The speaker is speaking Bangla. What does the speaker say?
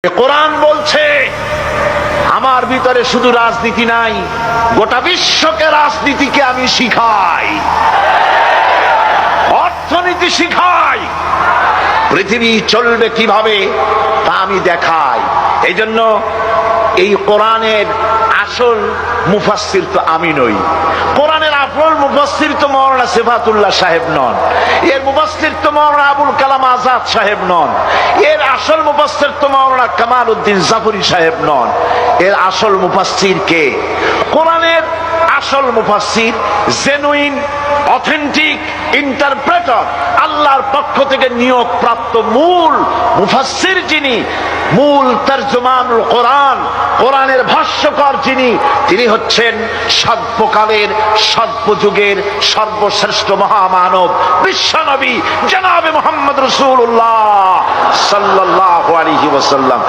কোরআন বলছে আমার ভিতরে শুধু রাজনীতি নাই, গোটা বিশ্বকে রাজনীতিকে আমি শিখাই, অর্থনীতি শিখাই, পৃথিবী চলবে কিভাবে তা আমি দেখাই। এই জন্য এই কোরআনের আসল মুফাসসির তো আমি নই, কোরআনের আসল মুফাসসির তো মাওলানা সিফাতুল্লাহ সাহেব নন, এর মুফাসসির তো মাওলানা আবুল কালাম আজাদ সাহেব নন, এর আসল মুফাসসির তো মাওলানা কামাল উদ্দিন জাফরি সাহেব নন। এর আসল মুফাসসির কে? কোরআনের আসল মুফাসসির, জেনুইন অথেন্টিক ইন্টারপ্রেটার, আল্লাহর পক্ষ থেকে নিয়োগ প্রাপ্ত মূল মুফাসসির যিনি, মূল তরজমানুল কোরআন, কোরআনের ভাষ্যকার যিনি, তিনি হচ্ছেন সর্বকালের সর্বযুগের সর্বশ্রেষ্ঠ মহামানব বিশ্বনবী জনাবে মুহাম্মদ রাসূলুল্লাহ সাল্লাল্লাহু আলাইহি ওয়াসাল্লাম।